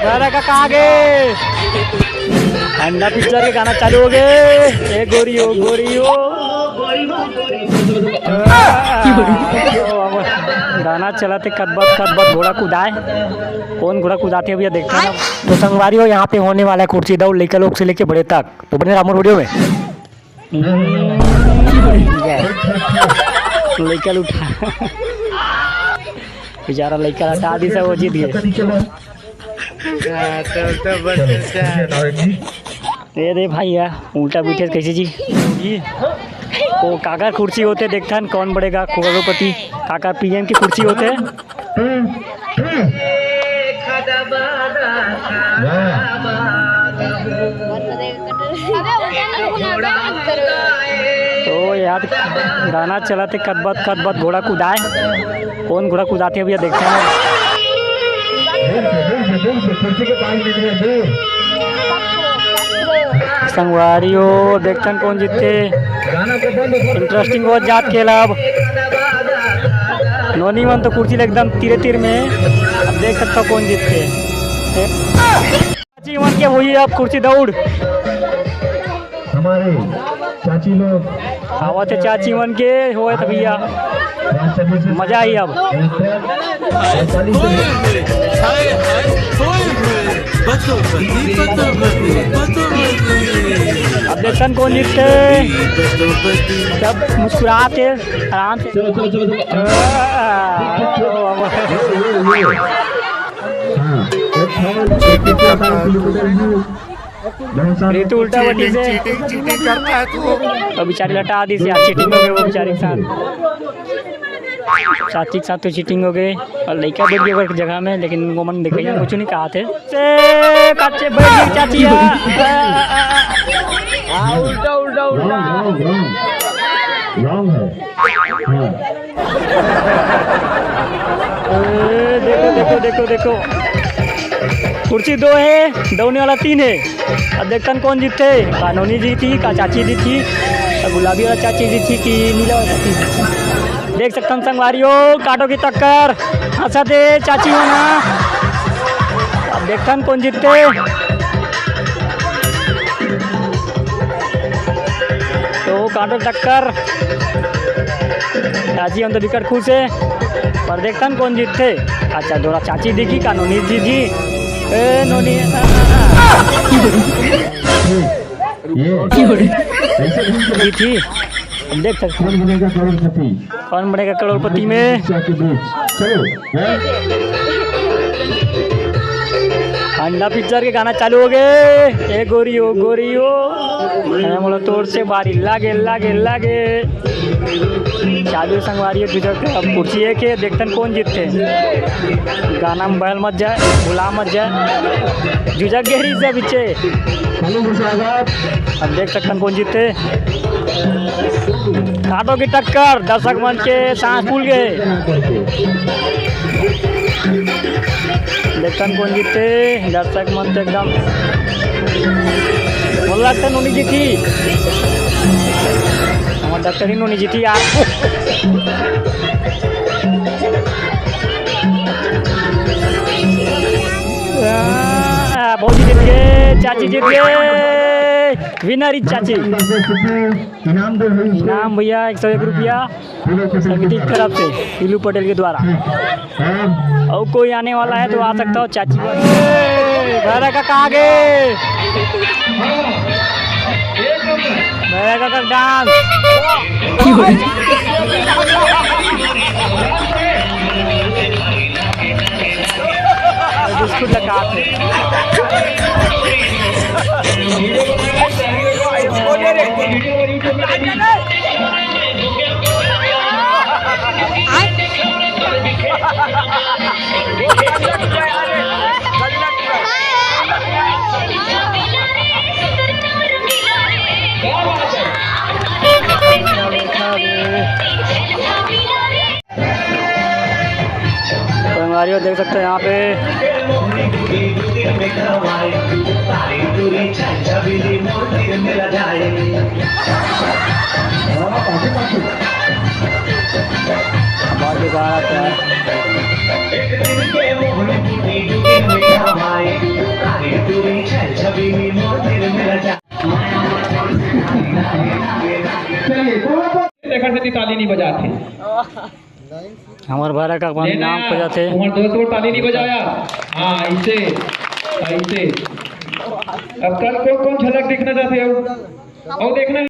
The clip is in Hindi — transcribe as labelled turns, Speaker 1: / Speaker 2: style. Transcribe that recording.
Speaker 1: गाना का कहाँ गए? अंडा पिक्चर के गाना चालू हो गए। ए गोरी हो गाना चलाते कदबत घोड़ा कूदाए। कौन घोड़ा कूदाते भैया देखते हैं। तो संगवारी हो यहाँ पे होने वाला है कुर्सी दौड़, लेकर लोग से लेके बड़े तक। तो बने रामोर वीडियो में लेकर उठा बेचारा लेकर हटा दी सब वो जीत गए। दे भाई यार उल्टा बैठे कैसे जी वो काका कुर्सी होते देखता है कौन बढ़ेगा करोड़पति। काका पीएम की कुर्सी होते। तो यार गाना चलाते कदबत घोड़ा कूदाए। कौन घोड़ा कूदाते भैया देखते हैं। संगवारी हो देखते हैं कौन जीतते। इंटरेस्टिंग बहुत जात खेला। अब नोनी मन तो कुर्सी एकदम तीर में। अब देख सकता कौन जीतते। चाची मन के वही अब कुर्सी दौड़
Speaker 2: हमारे चाची लोग
Speaker 1: आवा थे। चाची मन के हो तो भैया मजा आई। अब अब देखते कौन जीतते। सब मुस्कुराते आराम से। ऋतु उल्टा बटी से तो बेचारी लटा दी से चीटिंग हो गई। वो बेचारी के साथ चाची के साथ तो चीटिंग हो गई। और लड़का देख गया एक जगह में, लेकिन वो मन देखे कुछ नहीं कहा थे। काचे बैठ चाची देखो कुर्सी 2 है, दौड़ने वाला 3 है। अब देखते हैं कौन जीतते। कानूनी जीती का चाची जीती, गुलाबी वाला चाची जीती कि नीला वाला चाची। देख सकते हैं संगवारियों कांटों की टक्कर। हंसा दे चाची होना। अब देखते हैं कौन जीतते। तो कांटों की टक्कर चाची हम तो बिकट खुश है। पर देखते हैं कौन जीतते। अच्छा दोरा चाची दिखी कानूनी जीती। नोनी थी। देख सकते कौन बनेगा करोड़पति में। अंडा पिक्चर के गाना चालू हो गए। ए गोरी हो बोलो तोड़ से बारी लागे चालू संगवारी अब कुर्सी है के देखते हैं कौन जीतते। गाना में बहल मत जाए, भुला मत जाए। जुझक गहरी से पीछे। अब देख सकते हैं कौन जीतते। कांटों की टक्कर, दर्शक मन के सांस फूल गए। देखते हैं कौन जीतते। दर्शक मन तो एकदम बोल लगता है नोनी जीती। हमारे डॉक्टर ही नोनी जीती यार। बहुत जीत गए, चाची जीत गए। विनर चाची। इनाम भैया 101 रुपया समिति की तरफ से पीलू पटेल के द्वारा। और कोई आने वाला है तो आ सकता हो। चाची घर का कहाँ गए। का डांस बिस्कुट लगा संगवारियों देख सकते हैं यहाँ पे बारह प्यार
Speaker 3: देखा से ताली नहीं बजाते
Speaker 1: हमारे बारह का नाम हो जाते
Speaker 3: हमारे दोस्त वो ताली नहीं बजाया। हाँ ऐसे ऐसे अब कल कौन कौन झलक देखना चाहते हो और देखना